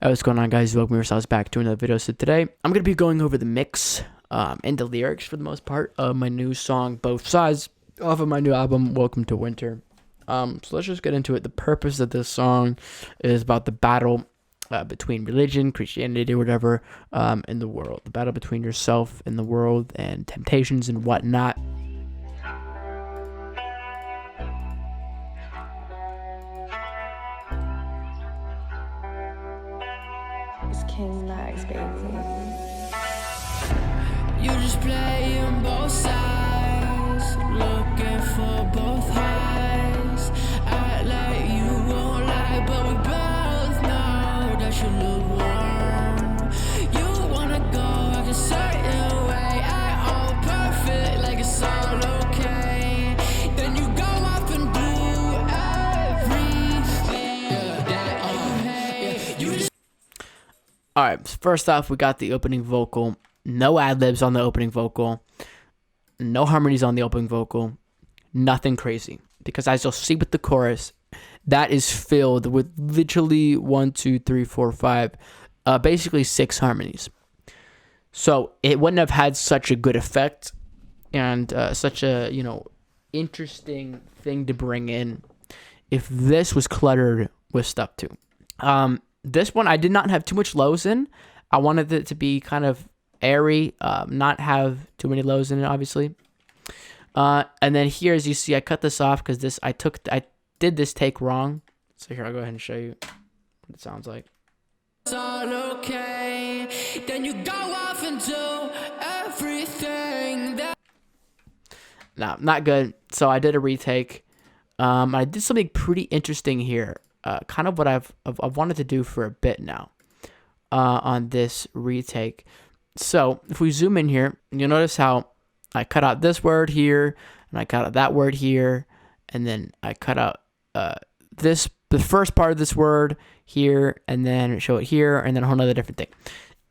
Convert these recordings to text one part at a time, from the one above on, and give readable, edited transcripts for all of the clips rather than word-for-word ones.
Hey, what's going on, guys? Welcome yourselves back to another video. So today I'm gonna be going over the mix and the lyrics for the most part of my new song Both Sides off of my new album Welcome to Winter. So let's just get into it. The purpose of this song is about the battle between religion, Christianity, or whatever, in the world. The battle between yourself and the world, and temptations and whatnot. It's King Max, baby. You just playing both sides, looking for both highs. Act like you won't lie, but we both know that you look warm. You wanna go act a certain way, act all perfect like it's all okay. Then you go off and do everything that you hate. You just Alright, first off, we got the opening vocal. No ad-libs on the opening vocal. No harmonies on the opening vocal. Nothing crazy. Because as you'll see with the chorus, that is filled with literally 1, 2, 3, 4, 5, basically 6 harmonies. So it wouldn't have had such a good effect and such a, interesting thing to bring in if this was cluttered with stuff too. This one, I did not have too much lows in. I wanted it to be kind of airy, not have too many lows in it, obviously. And then here, as you see, I cut this off because I did this take wrong. So here, I'll go ahead and show you what it sounds like. it's all okay. Then you go off and do everything that. No, not good. So I did a retake. I did something pretty interesting here. Kind of what I've wanted to do for a bit now on this retake. So if we zoom in here, you'll notice how I cut out this word here, and I cut out that word here, and then I cut out the first part of this word here, and then show it here, and then a whole other different thing.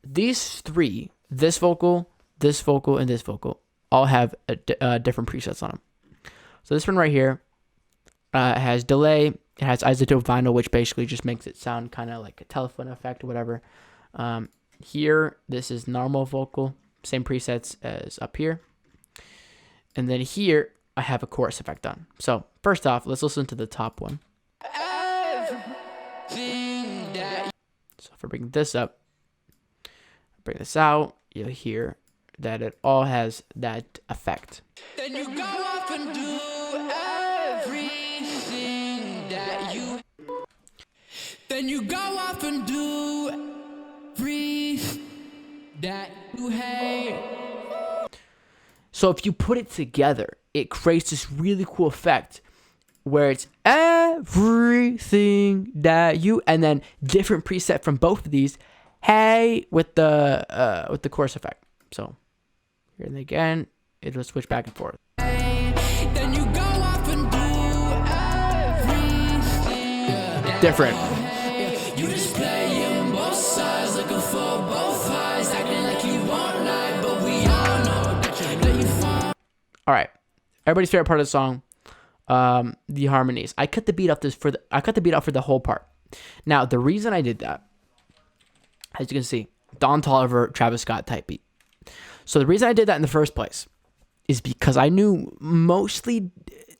These three, this vocal, and this vocal, all have different presets on them. So this one right here has delay. It has isotope vinyl, which basically just makes it sound kind of like a telephone effect or whatever. Here, this is normal vocal, same presets as up here. And then here, I have a chorus effect on. So first off, let's listen to the top one. So if I bring this up, bring this out, you'll hear that it all has that effect. Then you go off and do everything that you. Then you go off and do everything that you hate. So if you put it together, it creates this really cool effect where it's everything that you, and then different preset from both of these, hey, with the chorus effect. So here and again, it'll switch back and forth. Then you go off and do everything Different. you just playing both sides, looking for both highs, acting like you won't lie, but we all know that you let you fall. All right, everybody's favorite part of the song, the harmonies. I cut the beat off for the whole part. Now the reason I did that, as you can see, Don Toliver, Travis Scott type beat. So the reason I did that in the first place is because I knew mostly,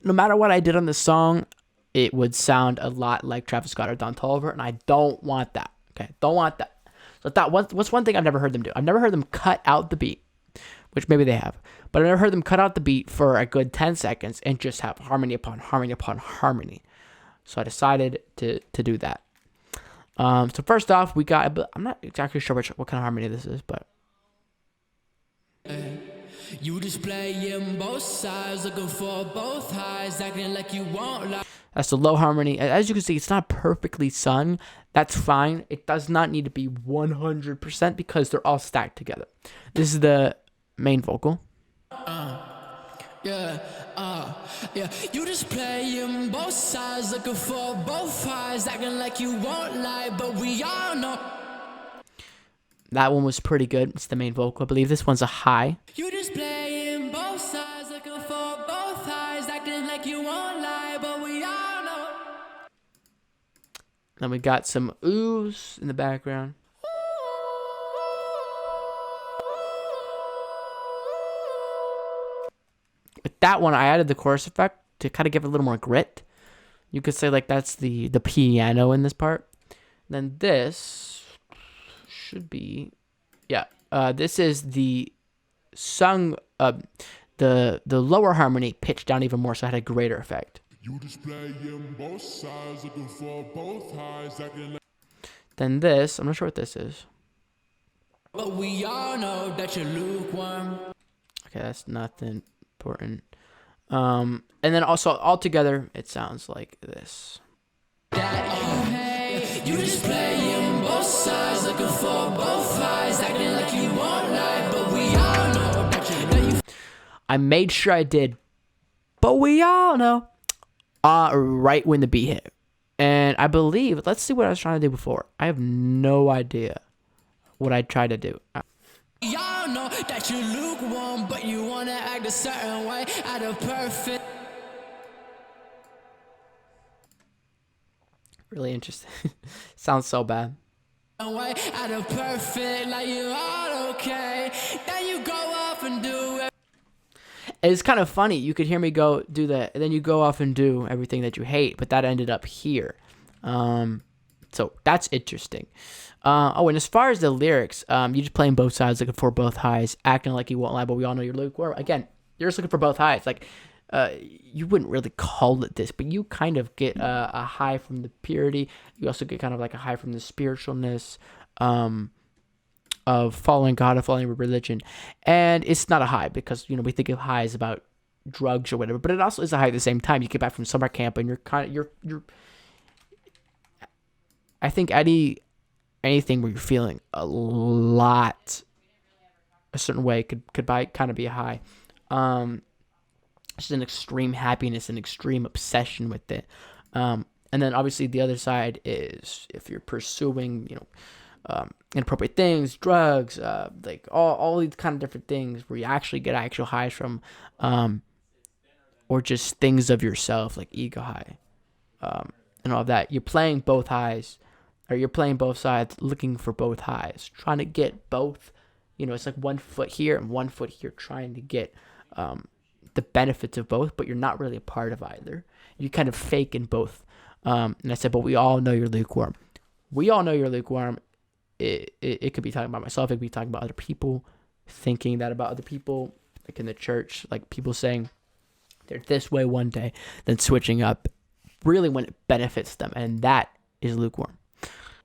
no matter what I did on the song, it would sound a lot like Travis Scott or Don Toliver, and I don't want that. Okay, don't want that. So what's one thing I've never heard them do? I've never heard them cut out the beat, which maybe they have, but I've never heard them cut out the beat for a good 10 seconds and just have harmony upon harmony upon harmony. So I decided to do that. So first off, we got, I'm not exactly sure what kind of harmony this is, but You just playing both sides, looking for both highs, acting like you won't lie. that's the low harmony. As you can see, it's not perfectly sung. That's fine. It does not need to be 100% because they're all stacked together. This is the main vocal. Yeah. You just playing both sides, looking for both highs, acting like you won't lie, but we all know. That one was pretty good. It's the main vocal. I believe this one's a high. You just playing both sides, looking for both highs, acting like you won't lie, but we all know. Then we got some oohs in the background. With that one, I added the chorus effect to kind of give it a little more grit. You could say like that's the piano in this part. Then this should be, yeah. This is the sung, the lower harmony pitched down even more, so it had a greater effect. You displaying both sides, looking for both highs, then this, I'm not sure what this is. But we all know that you're lukewarm. Okay, that's nothing important. And then also all together, it sounds like this. You displaying both sides, looking for both highs, acting like you won't lie, but we all know that you. I made sure I did, but we all know. Right when the beat hit. And I believe, let's see what I was trying to do before. I have no idea what I tried to do. Y'all know that you lukewarm, but you wanna act a certain way out of perfect. Really interesting. Sounds so bad. Way out of perfect, like you all okay. Then you go off and do it. It's kind of funny. You could hear me go do that, and then you go off and do everything that you hate, but that ended up here. So that's interesting. And as far as the lyrics, you're just playing both sides, looking for both highs, acting like you won't lie, but we all know you're lukewarm. Again, you're just looking for both highs. Like, you wouldn't really call it this, but you kind of get a high from the purity. You also get kind of like a high from the spiritualness, of following God, of following religion. And it's not a high because, we think of highs about drugs or whatever, but it also is a high at the same time. You get back from summer camp and you're I think anything where you're feeling a lot a certain way could kind of be a high. Just an extreme happiness, an extreme obsession with it. And then obviously the other side is if you're pursuing, inappropriate things, drugs, like all these kind of different things where you actually get actual highs from, or just things of yourself like ego high, and all of that. You're playing both highs, or you're playing both sides, looking for both highs, trying to get both. It's like 1 foot here and 1 foot here, trying to get the benefits of both, but you're not really a part of either. You kind of fake in both. And I said, but we all know you're lukewarm. We all know you're lukewarm. It could be talking about myself. It could be talking about other people, thinking that about other people, like in the church, like people saying they're this way one day, then switching up really when it benefits them. And that is lukewarm.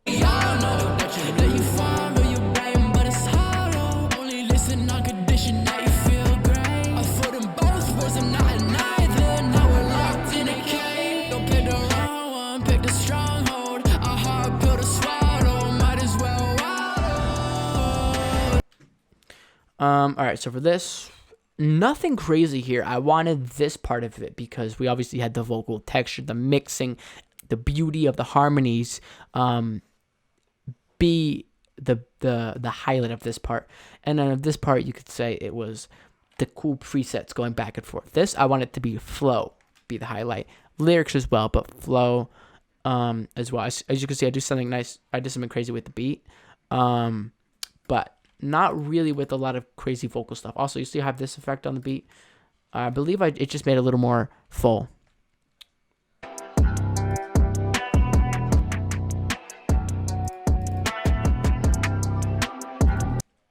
We all know that you follow your brain, but it's hollow. Only listen on condition that you feel great. I thought in both words, I'm not in either. Now we're locked in a cave. Don't pick the wrong one, pick the stronghold. A hard pill to swallow, might as well wallow. All right, so for this, nothing crazy here. I wanted this part of it because we obviously had the vocal texture, the mixing, the beauty of the harmonies, be the highlight of this part. And then of this part, you could say it was the cool presets going back and forth. This, I want it to be flow, be the highlight. Lyrics as well, but flow as well. As you can see, I do something nice. I did something crazy with the beat, but not really with a lot of crazy vocal stuff. Also, you see I have this effect on the beat. I believe it just made it a little more full.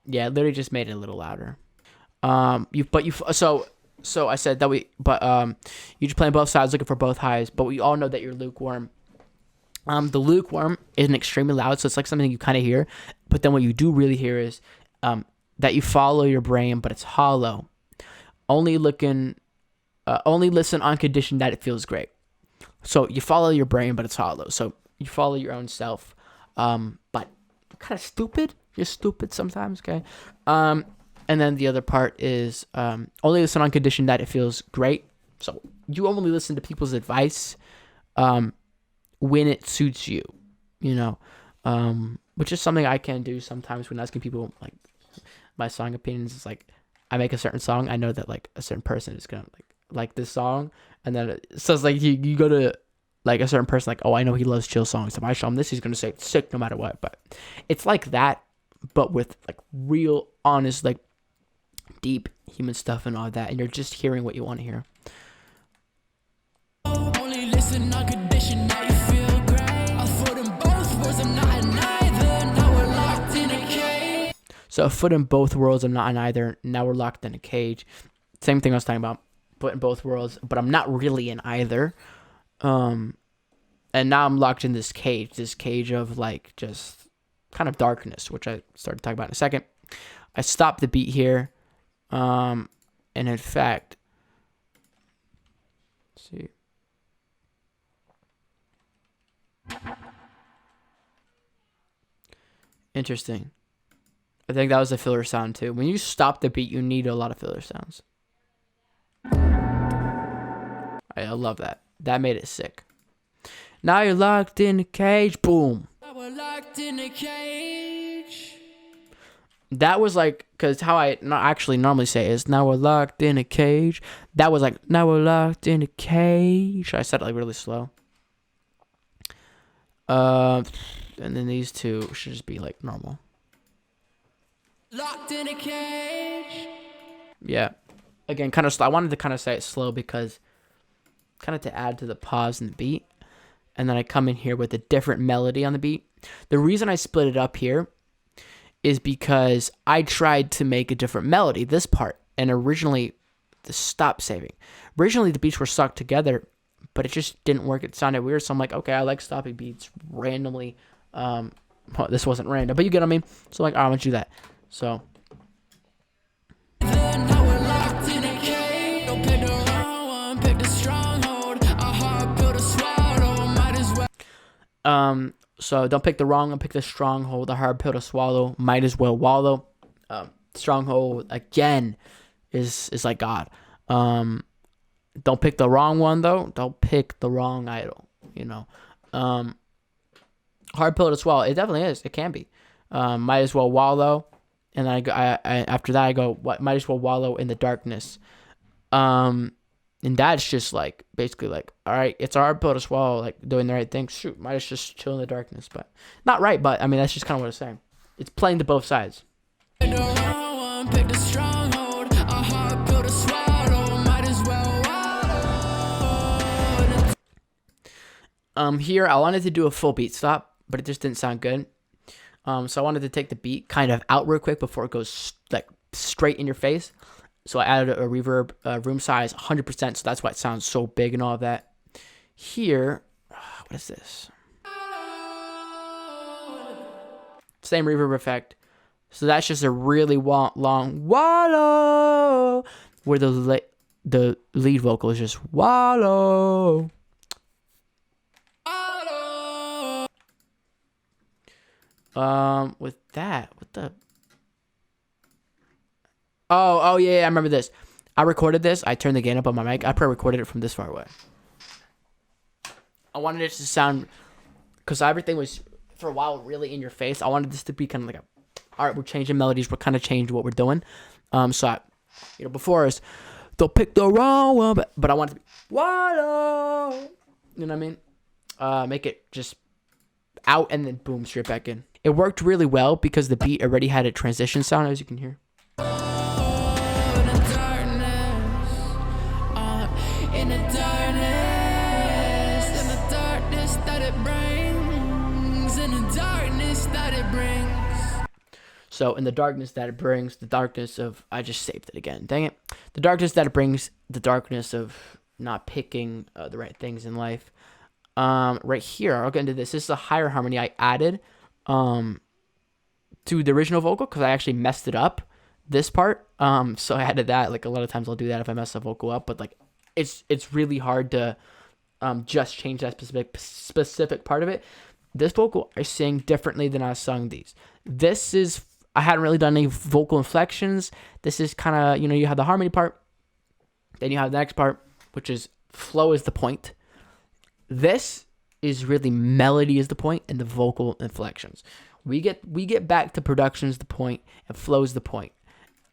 Yeah, it literally just made it a little louder. So I said that you just playing both sides, looking for both highs, but we all know that you're lukewarm. The lukewarm isn't extremely loud, so it's like something you kind of hear, but then what you do really hear is that you follow your brain, but it's hollow. Only listen on condition that it feels great. So you follow your brain, but it's hollow. So you follow your own self, but kind of stupid. You're stupid sometimes, okay? And then the other part is only listen on condition that it feels great. So you only listen to people's advice when it suits you, which is something I can do sometimes when asking people like my song opinions. It's like I make a certain song, I know that like a certain person is gonna like this song, and then so it's like you go to like a certain person, like, oh, I know he loves chill songs. If I show him this, he's gonna say it's sick no matter what. But it's like that, but with like real, honest, like deep human stuff and all that, and you're just hearing what you want to hear. Only listen on condition that you feel great. A foot in both worlds, I'm not in either. Now we're locked in a cage. So a foot in both worlds, I'm not in either. Now we're locked in a cage. Same thing I was talking about. Foot in both worlds, but I'm not really in either. And now I'm locked in this cage of like just kind of darkness, which I started talking about in a second. I stopped the beat here. And in fact, let's see. Interesting. I think that was a filler sound too. When you stop the beat, you need a lot of filler sounds. I love that. That made it sick. Now you're locked in a cage. Boom. Now we're locked in a cage. That was like, because how I actually normally say is, now we're locked in a cage. That was like, now we're locked in a cage. I said it like really slow. And then these two should just be like normal. Locked in a cage. Yeah. Again, kind of slow. I wanted to kind of say it slow because kind of to add to the pause in the beat. And then I come in here with a different melody on the beat. The reason I split it up here is because I tried to make a different melody, this part, and originally the stop saving. Originally the beats were stuck together, but it just didn't work. It sounded weird, so I'm like, okay, I like stopping beats randomly. Well, this wasn't random, but you get what I mean? So I'm like, I'm gonna do that. So Now we're locked in a cage. Don't pick the wrong one, pick the stronghold. A hard pill to swallow, might as well. So don't pick the wrong one, pick the stronghold, a hard pill to swallow, might as well wallow. Stronghold again is like God. Don't pick the wrong one though. Don't pick the wrong idol. You know, hard pill to swallow. It definitely is. It can be. Might as well wallow, and then I after that I go. What? Might as well wallow in the darkness. And that's just like basically like, all right, it's a hard pill to swallow, like doing the right thing. Shoot, might as just chill in the darkness, but not right. But I mean, that's just kind of what it's saying. It's playing to both sides. Pick the wrong one, pick the stronghold. A hard pill to swallow, might as well wallow. Here I wanted to do a full beat stop, but it just didn't sound good. So I wanted to take the beat kind of out real quick before it goes like straight in your face. So I added a reverb, room size 100%, so that's why it sounds so big and all of that. Here, what is this? Same reverb effect. So that's just a really long wallow, where the lead vocal is just wallow. With that, what the? Oh yeah, I remember this. I recorded this. I turned the gain up on my mic. I probably recorded it from this far away. I wanted it to sound, because everything was for a while really in your face. I wanted this to be kind of like all right, we're changing melodies. We're kind of changing what we're doing. So I, before is don't pick the wrong one, but I wanted to be wallow. You know what I mean? Make it just out and then boom, straight back in. It worked really well because the beat already had a transition sound, as you can hear. So in the darkness that it brings, the darkness of, I just saved it again, dang it. The darkness that it brings, the darkness of not picking the right things in life. Right here, I'll get into this. This is a higher harmony I added to the original vocal because I actually messed it up, this part. So I added that. Like a lot of times I'll do that if I mess a vocal up, but like it's really hard to just change that specific part of it. This vocal I sing differently than I sung these. This is, I hadn't really done any vocal inflections. This is kind of, you have the harmony part, then you have the next part, which is flow is the point. This is really melody is the point, and the vocal inflections. We get back to production is the point, and flow is the point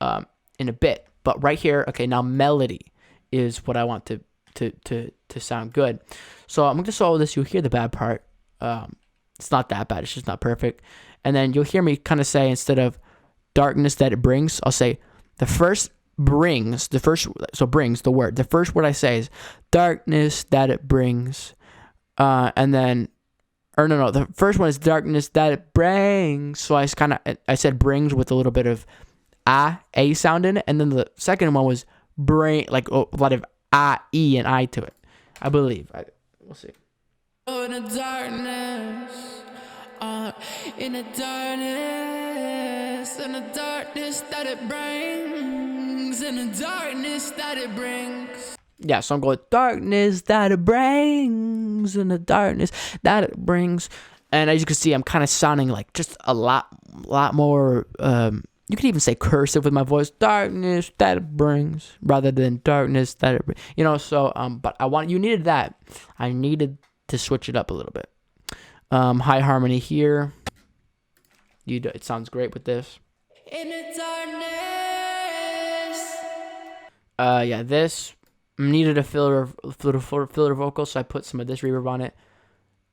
in a bit. But right here, okay, now melody is what I want to to sound good. So I'm gonna solo this. You'll hear the bad part. It's not that bad. It's just not perfect. And then you'll hear me kind of say, instead of darkness that it brings, I'll say the first brings. Brings, the word. The first word I say is darkness that it brings. And then, or no, the first one is darkness that it brings. So I said brings with a little bit of a sound in it. And then the second one was bring, like a lot of e and I to it, I believe. We'll see. In the darkness, in the darkness that it brings, in the darkness that it brings. Yeah, so I'm going darkness that it brings, in the darkness that it brings. And as you can see, I'm kind of sounding like just a lot more, you could even say cursive with my voice, darkness that it brings, rather than darkness that it brings. So, but you needed that. I needed to switch it up a little bit. High harmony here. It sounds great with this. In the darkness. Yeah, this needed a filler vocal, so I put some of this reverb on it.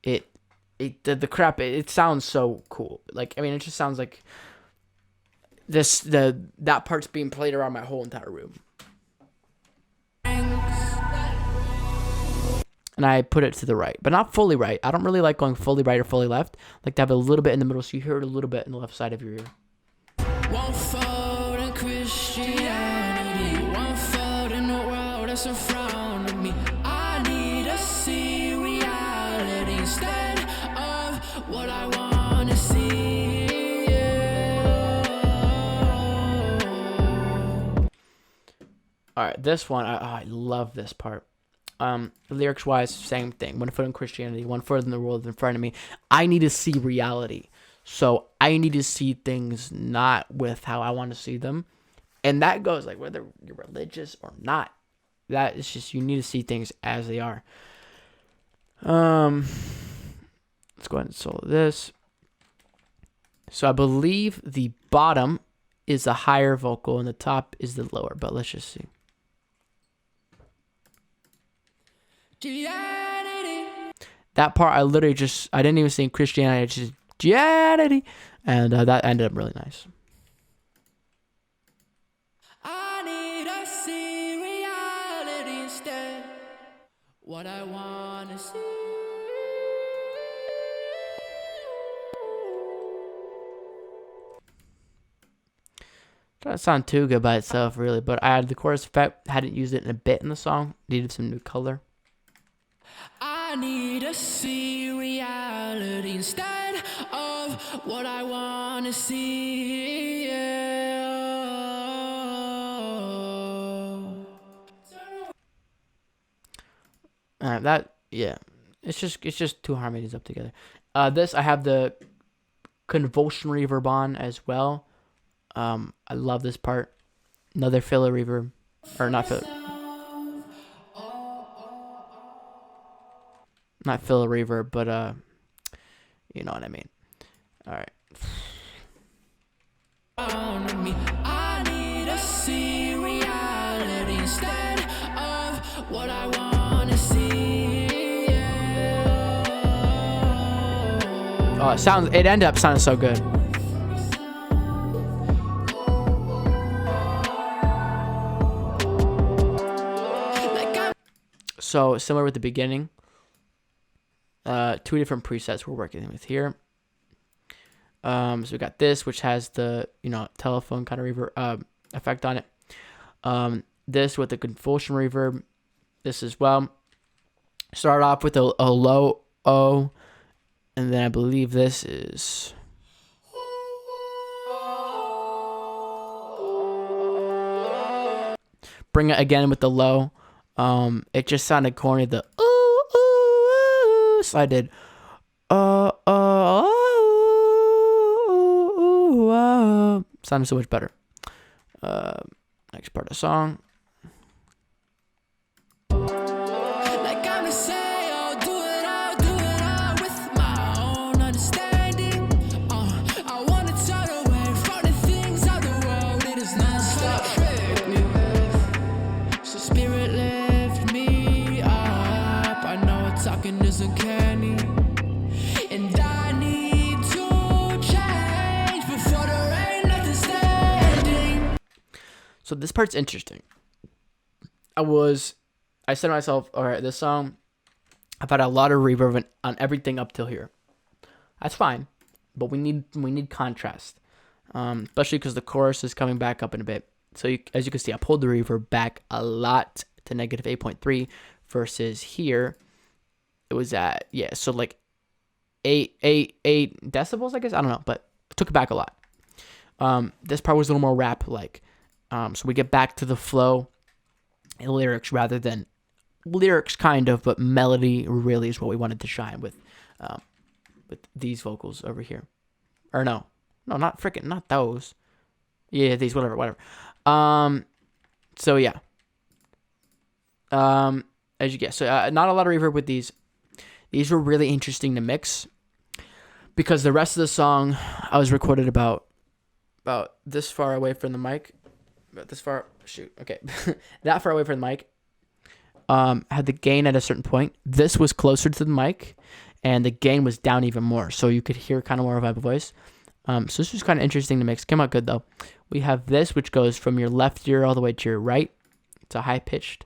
It sounds so cool. Like, I mean, it just sounds like that part's being played around my whole entire room. And I put it to the right, but not fully right. I don't really like going fully right or fully left. I like to have a little bit in the middle, so you hear it a little bit in the left side of your ear. One fold in Christianity, one fold in the world that's in front of me. I need to see reality instead of what I want to see. All right, this one, I love this part. Lyrics wise, same thing. One foot in Christianity, one foot in the world in front of me. I need to see reality. So I need to see things not with how I want to see them. And that goes like whether you're religious or not. That is just, you need to see things as they are. Let's go ahead and solo this. So I believe the bottom is the higher vocal and the top is the lower, but let's just see. That part I didn't even sing Christianity, I just Christianity, and that ended up really nice. I need to see reality instead. What I want to see. Doesn't sound too good by itself, really, but I added the chorus effect. Hadn't used it in a bit in the song. Needed some new color. I need to see reality instead of what I want to see. It's just two harmonies up together. This I have the convulsion reverb on as well. I love this part. Another filler reverb, or not filler reverb, but you know what I mean. All right. I need to see reality instead of what I want to see. Oh, it ended up sounding so good. So similar with the beginning. Two different presets we're working with here. So we got this, which has the telephone kind of reverb effect on it. This with the convulsion reverb. This as well. Start off with a low O, and then I believe this is. Bring it again with the low. It just sounded corny. The ooh ooh ooh. So I did sounded so much better. Next part of the song. Like I'm to say, I'll do it all with my own understanding. I want to turn away from the things of the world. It is non-stop trick me with. So spirit lift me So this part's interesting. I said to myself, all right, this song, I've had a lot of reverb on everything up till here. That's fine, but we need contrast, especially because the chorus is coming back up in a bit. So as you can see, I pulled the reverb back a lot to negative 8.3 versus here it was at so like 8 decibels, I guess. I don't know, but I took it back a lot. This part was a little more rap like, so we get back to the flow and lyrics rather than lyrics kind of, but melody really is what we wanted to shine with these vocals over here. Or no, not those. Yeah, these, whatever. So yeah. As you guess, so not a lot of reverb with these. These were really interesting to mix because the rest of the song I was recorded about this far away from the mic. That far away from the mic. Had the gain at a certain point. This was closer to the mic, and the gain was down even more, so you could hear kind of more of my voice. So this was kind of interesting to mix. Came out good though. We have this, which goes from your left ear all the way to your right. It's a high pitched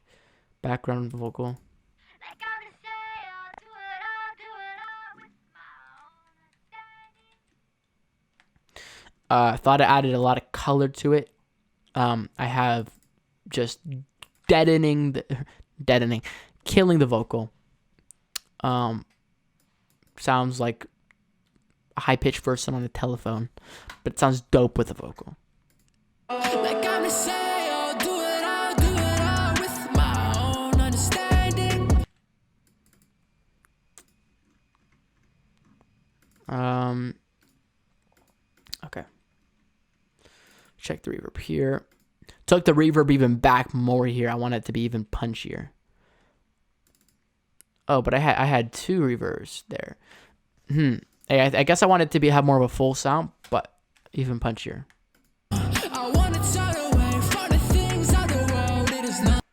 background vocal. I thought it added a lot of color to it. I have just killing the vocal. Sounds like a high-pitched verse on a telephone, but it sounds dope with the vocal. Like I'm to say, I'll do it all with my own understanding. Okay. Check the reverb here. Took the reverb even back more here. I want it to be even punchier. Oh, but I had two reverbs there. I guess I wanted it to have more of a full sound, but even punchier. I want to turn away from the things of the world. It is not.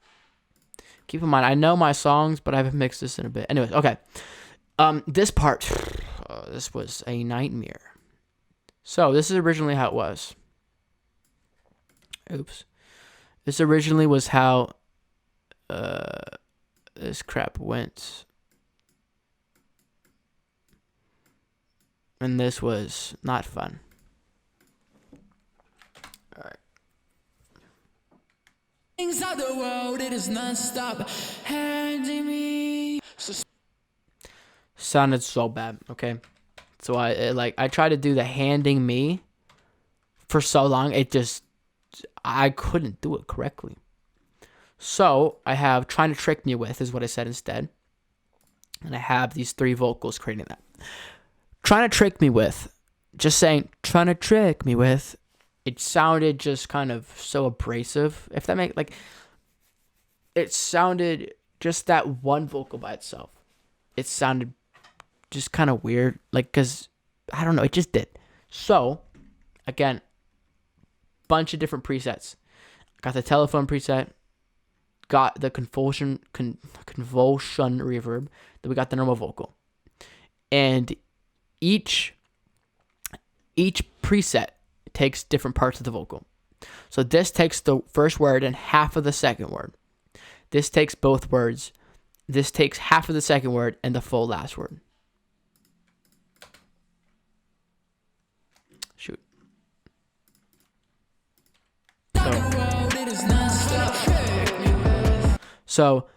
Keep in mind, I know my songs, but I haven't mixed this in a bit. Anyways, okay. This part, this was a nightmare. So this is originally how it was. Oops. This originally was how this crap went. And this was not fun. Alright. Things of the world, it is non-stop handing me. Sounded so bad, okay? So I tried to do the handing me for so long, I couldn't do it correctly. So I have trying to trick me with is what I said instead. And I have these three vocals creating that. Trying to trick me with, just saying, trying to trick me with, it sounded just kind of so abrasive. If that makes, like, it sounded just that one vocal by itself. It sounded just kind of weird. Like, because, I don't know, it just did. So, again, bunch of different presets. Got the telephone preset, got the convulsion reverb, then we got the normal vocal. And each preset takes different parts of the vocal. So this takes the first word and half of the second word. This takes both words. This takes half of the second word and the full last word. Shoot. So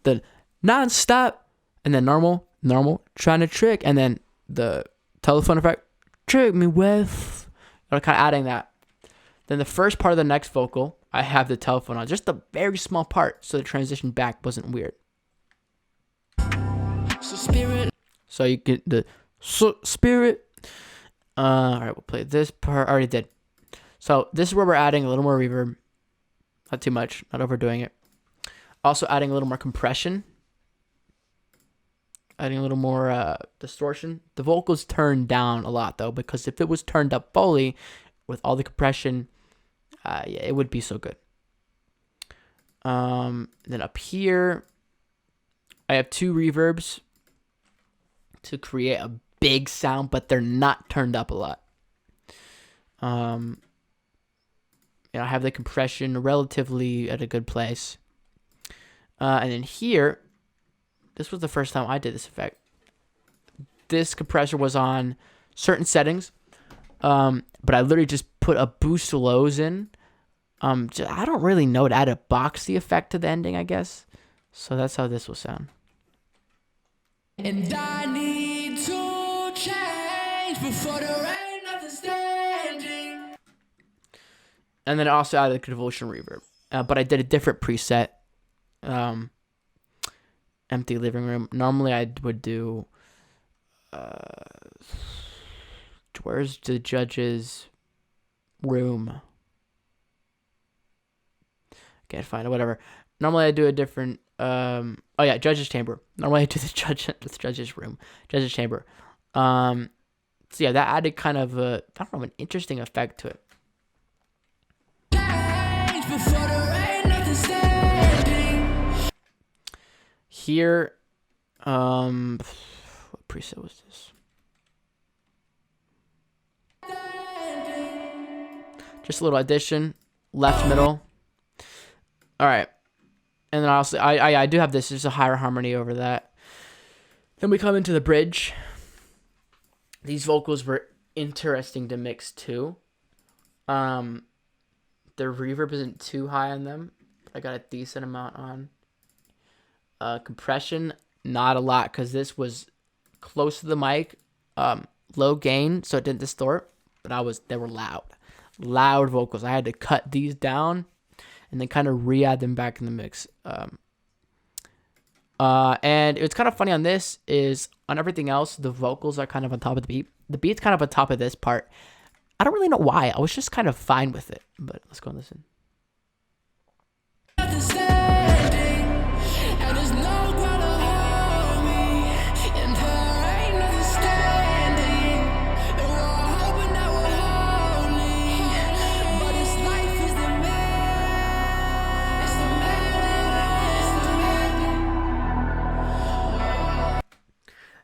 the non-stop and then normal, trying to trick, and then the telephone effect, trick me with. I'm kind of adding that. Then the first part of the next vocal, I have the telephone on, just a very small part, so the transition back wasn't weird. So you get the spirit. All right, we'll play this part. I already did. So this is where we're adding a little more reverb. Not too much, not overdoing it. Also adding a little more compression. Adding a little more distortion. The vocals turned down a lot though, because if it was turned up fully with all the compression, it would be so good. Then up here, I have two reverbs to create a big sound, but they're not turned up a lot. I have the compression relatively at a good place. And then here, this was the first time I did this effect. This compressor was on certain settings, but I literally just put a boost to lows in. I don't really know to add a boxy effect to the ending, I guess. So that's how this will sound. And I need to change before there ain't nothing standing. And then I also added a convulsion reverb. But I did a different preset. Empty living room. Normally I would do... where's the judge's room? Can't find it. Whatever. Normally I do a different... judge's chamber. Normally I do the judge's room. Judge's chamber. So yeah, that added kind of a... I don't know, an interesting effect to it. Here, what preset was this? Just a little addition, left middle. All right, and then also I do have this. There's a higher harmony over that. Then we come into the bridge. These vocals were interesting to mix too. The reverb isn't too high on them. I got a decent amount on. Compression, not a lot, because this was close to the mic, low gain, so it didn't distort, but they were loud vocals. I had to cut these down and then kind of re-add them back in the mix. And it's kind of funny on this is on everything else, the vocals are kind of on top of the beat. The beat's kind of on top of this part. I don't really know why. I was just kind of fine with it, but let's go and listen.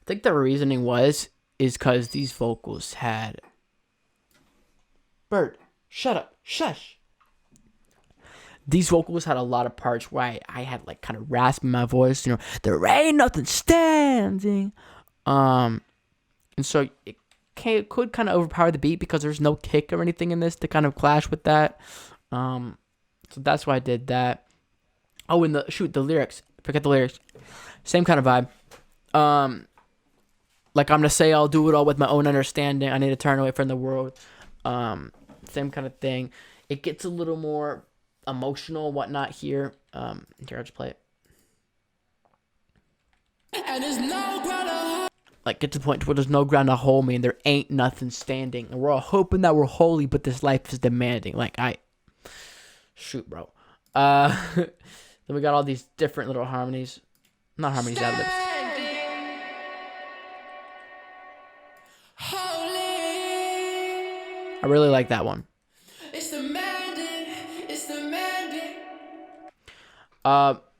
I think the reasoning is because these vocals had... Bird, shut up, shush. These vocals had a lot of parts where I had like kind of rasp in my voice, there ain't nothing standing. And so it could kind of overpower the beat because there's no kick or anything in this to kind of clash with that. So that's why I did that. Oh, and the lyrics. Forget the lyrics. Same kind of vibe. Like I'm gonna say I'll do it all with my own understanding. I need to turn away from the world. Same kind of thing. It gets a little more emotional, whatnot here. Here, I'll just play it. And there's no ground. Like get to the point where there's no ground to hold me, and there ain't nothing standing, and we're all hoping that we're holy, but this life is demanding. Like shoot, bro. Then we got all these different little harmonies, not harmonies, ad-libs. I really like that one. It's demanding.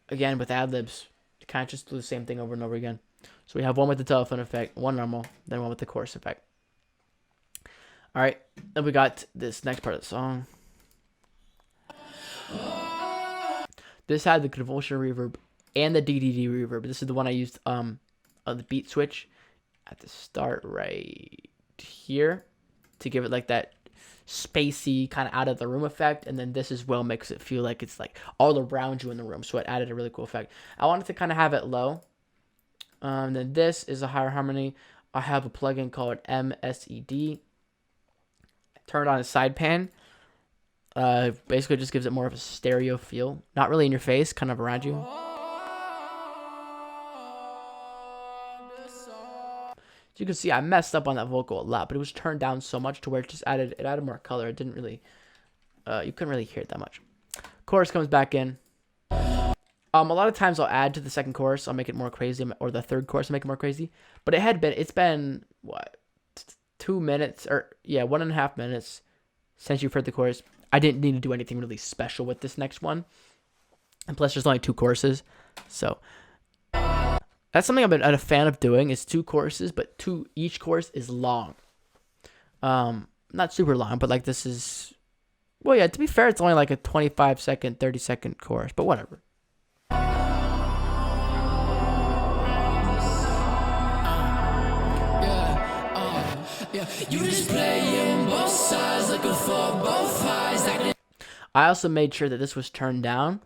Again, with ad-libs, you kind of just do the same thing over and over again. So we have one with the telephone effect, one normal, then one with the chorus effect. All right, then we got this next part of the song. This had the convulsion reverb and the DDD reverb. This is the one I used on the beat switch at the start right here to give it like that spacey kind of out of the room effect, and then this as well makes it feel like it's like all around you in the room, so it added a really cool effect. I wanted to kind of have it low. Then this is a higher harmony. I have a plugin called MSED. I turn it on a side pan. Basically just gives it more of a stereo feel, not really in your face, kind of around you. You can see I messed up on that vocal a lot, but it was turned down so much to where it added more color. It didn't really, you couldn't really hear it that much. Chorus comes back in. A lot of times I'll add to the second chorus, I'll make it more crazy, or the third chorus, I'll make it more crazy. But it's been what, 2 minutes, or yeah, 1.5 minutes since you've heard the chorus. I didn't need to do anything really special with this next one, and plus there's only 2 choruses, so. That's something I've been a fan of doing, is 2 choruses, but each chorus is long. Not super long, but like this is Well, yeah, to be fair, it's only like a 25-second, 30-second chorus, but whatever. Yeah, you just playing both sides, looking for both sides. I also made sure that this was turned down,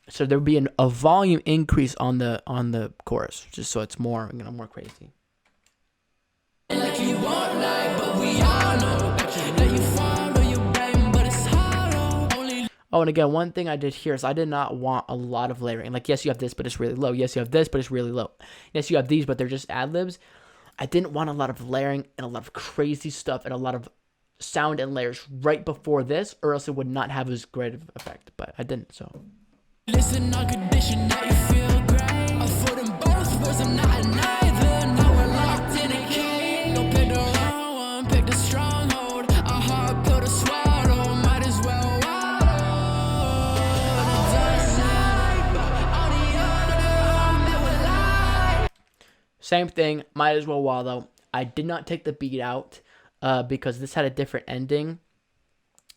so there would be a volume increase on the chorus, just so it's more more crazy. Like you won't lie, but we all know that you follow your brain, but it's hollow. Only Oh, and again, one thing I did here is I did not want a lot of layering. Like, yes, you have this, but it's really low. Yes, you have this, but it's really low. Yes, you have these, but they're just ad-libs. I didn't want a lot of layering and a lot of crazy stuff and a lot of sound and layers right before this, or else it would not have as great of effect. But I didn't, so. listen on condition that you feel great. I for them both was I'm not a neither. Now we're locked in a cage. Don't pick the wrong one, pick the stronghold. A hard pill to swallow, might as well wallow. On the side, on the other, I'm there with light. Same thing, might as well wallow. I did not take the beat out because this had a different ending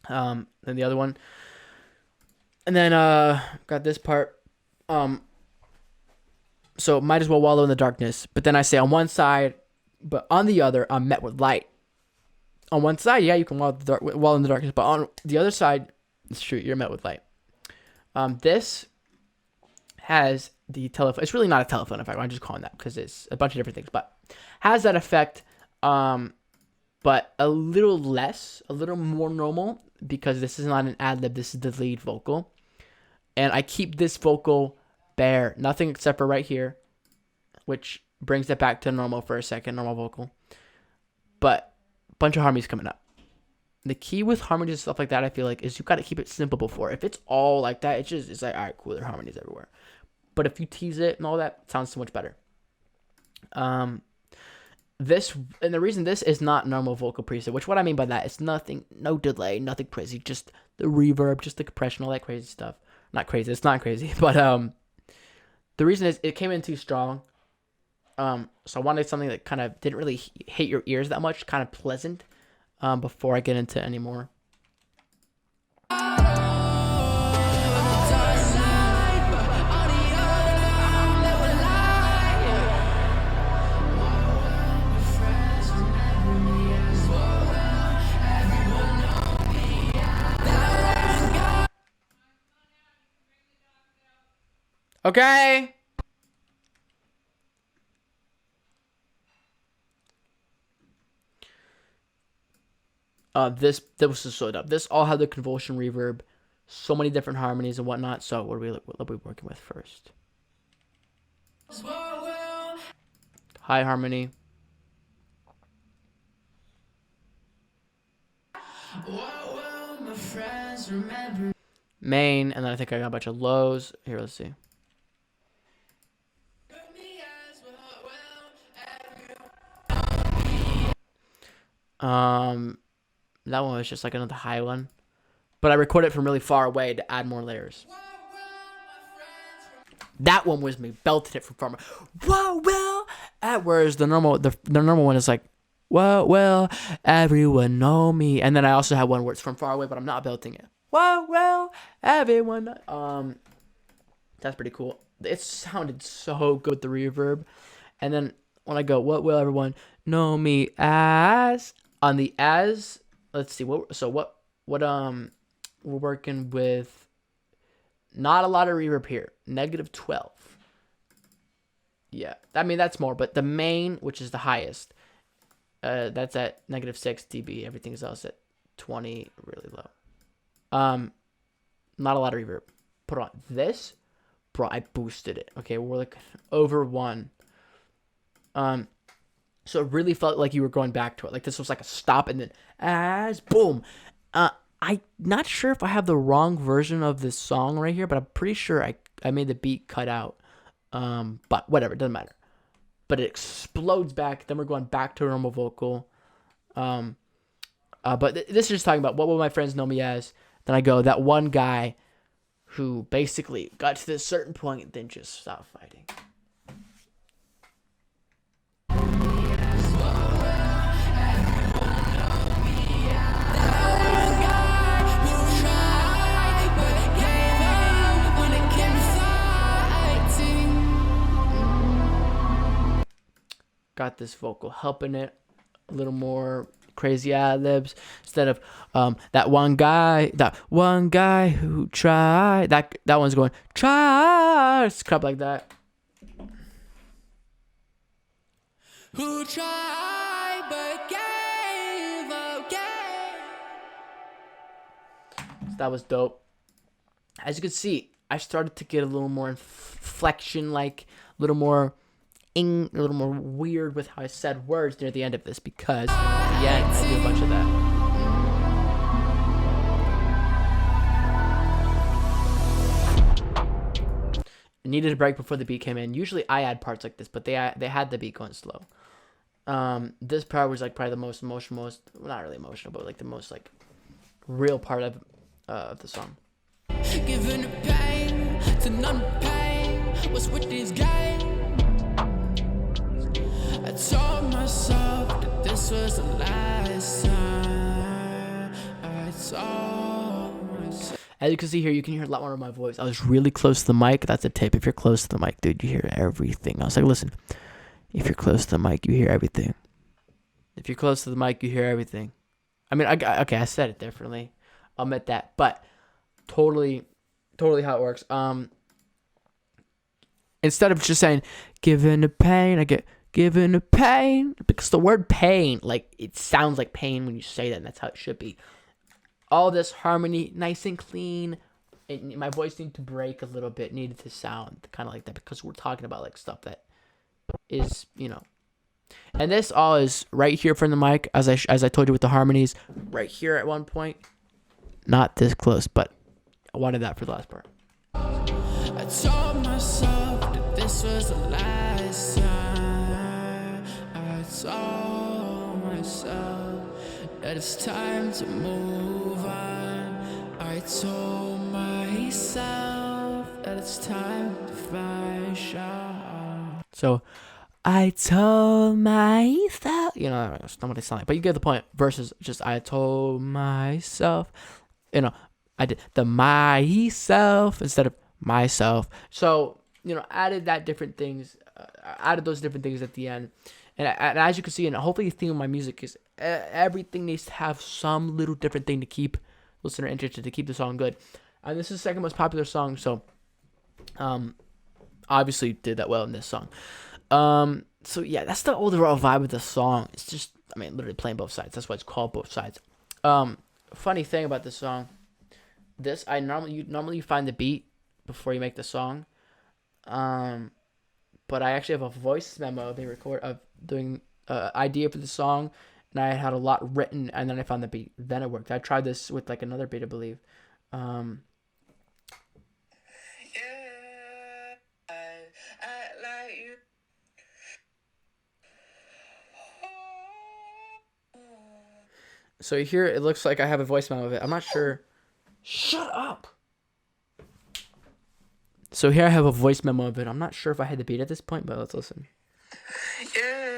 than the other one. And then got this part. So might as well wallow in the darkness. But then I say on one side, but on the other, I'm met with light. On one side, yeah, you can wallow in the darkness. But on the other side, it's true, you're met with light. This has the telephone. It's really not a telephone effect. I'm just calling that because it's a bunch of different things. But has that effect, but a little less, a little more normal, because this is not an ad-lib. This is the lead vocal. And I keep this vocal bare. Nothing except for right here, which brings it back to normal for a second, normal vocal. But a bunch of harmonies coming up. The key with harmonies and stuff like that, I feel like, is you got to keep it simple before. If it's all like that, it's like, all right, cool, there are harmonies everywhere. But if you tease it and all that, it sounds so much better. This, and the reason this is not normal vocal preset, which what I mean by that is nothing, no delay, nothing crazy, just the reverb, just the compression, all that crazy stuff. Not crazy, it's not crazy, but the reason is it came in too strong. So I wanted something that kind of didn't really hit your ears that much, kind of pleasant, before I get into any more. Okay. This was just so dumb. This all had the convulsion reverb, so many different harmonies and whatnot. So what are we working with first? High harmony. Main, and then I think I got a bunch of lows. Here, let's see. That one was just like another high one, but I recorded it from really far away to add more layers. That one was me belting it from far away. Whoa, well, whereas the normal one is like, whoa, well, everyone know me, and then I also have one where it's from far away, but I'm not belting it. Whoa, well, everyone. That's pretty cool. It sounded so good with the reverb, and then when I go, what will everyone know me as? On the as, let's see what we're working with. Not a lot of reverb here. -12. Yeah, I mean that's more, but the main, which is the highest, that's at -6 dB. Everything else at 20, really low. Not a lot of reverb. Put on this, bro. I boosted it. Okay, we're like over 1. So it really felt like you were going back to it. Like this was like a stop and then as boom. I'm not sure if I have the wrong version of this song right here, but I'm pretty sure I made the beat cut out. But whatever, it doesn't matter. But it explodes back. Then we're going back to a normal vocal. But this is just talking about what will my friends know me as. Then I go, that one guy who basically got to this certain point and then just stopped fighting. got this vocal helping it, a little more crazy ad-libs instead of that one guy who tried, that one's going try, it's crap like that. Who tried but gave up, So that was dope. As you can see, I started to get a little more inflection, like a little more weird with how I said words near the end of this, because at the end I do a bunch of that. I needed a break before the beat came in. Usually I add parts like this, but they had the beat going slow. This part was like probably the most emotional, well, not really emotional, but like the most like real part of the song. Giving the pain to none of the pain. What's with these games? I told myself that this was the last time. I told myself. As you can see here, you can hear a lot more of my voice. I was really close to the mic. That's a tip. If you're close to the mic, dude, you hear everything. I was like, listen, if you're close to the mic, you hear everything. If you're close to the mic, you hear everything. I mean, I said it differently. I'll admit that. But totally how it works. Instead of just saying, given the pain, I get given the pain. Because the word pain, like, it sounds like pain when you say that, and that's how it should be. All this harmony, nice and clean. My voice needed to break a little bit, needed to sound kind of like that, because we're talking about like stuff that is, and this all is right here from the mic, as I told you with the harmonies, right here at one point, not this close, but I wanted that for the last part. I told myself that this was the last time. I told myself that it's time to move on. I told myself that it's time to find Shawn. So, I told myself, it's not what they sound like, but you get the point. Versus just I told myself, I did the myself instead of myself. So, added those different things at the end. And as you can see, and hopefully the theme of my music is everything needs to have some little different thing to keep listener interested, to keep the song good. And this is the second most popular song, so obviously did that well in this song. So yeah, that's the overall vibe of the song. It's just, literally playing both sides. That's why it's called Both Sides. Funny thing about this song, normally you find the beat before you make the song. But I actually have a voice memo of doing idea for the song, and I had a lot written, and then I found the beat. Then it worked. I tried this with like another beat, I believe. So here it looks like I have a voice memo of it. I'm not sure. Shut up. So here I have a voice memo of it. I'm not sure if I had the beat at this point, but let's listen. Yeah,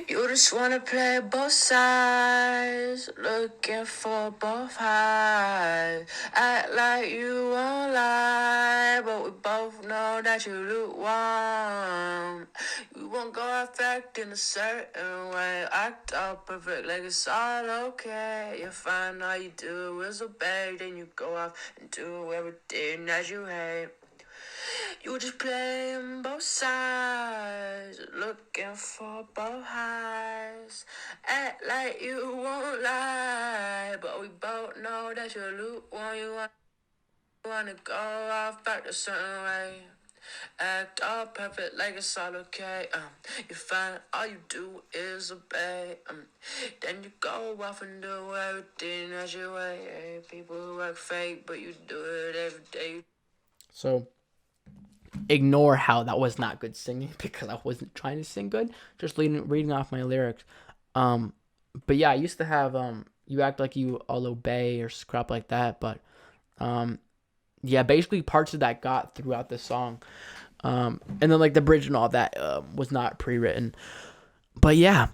you just wanna play both sides, looking for both highs. Act like you won't lie, but we both know that you lukewarm. You won't go off acting a certain way, act all perfect like it's all okay. You find all you do is obey, then you go off and do everything that you hate. You just playing both sides, looking for both highs. Act like you won't lie, but we both know that you're lukewarm. You wanna go off back a certain way, act all perfect like it's all okay. You find all you do is obey. Then you go off and do everything that you way. People who act fake, but you do it every day. So ignore how that was not good singing, because I wasn't trying to sing good, just reading off my lyrics. But yeah, I used to have you act like you all obey or crap like that, but yeah, basically parts of that got throughout the song. And then like the bridge and all that was not pre-written. But yeah,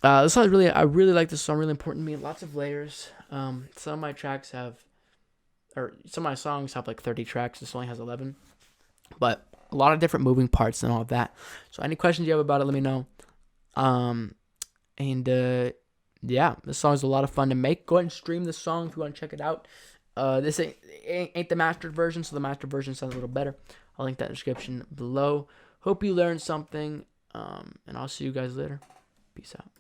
this song I really like this song, really important to me. Lots of layers. Some of my songs have like 30 tracks. This only has 11. But a lot of different moving parts and all of that. So any questions you have about it, let me know. Yeah, this song is a lot of fun to make. Go ahead and stream this song if you want to check it out. This ain't the mastered version, so the mastered version sounds a little better. I'll link that in the description below. Hope you learned something, and I'll see you guys later. Peace out.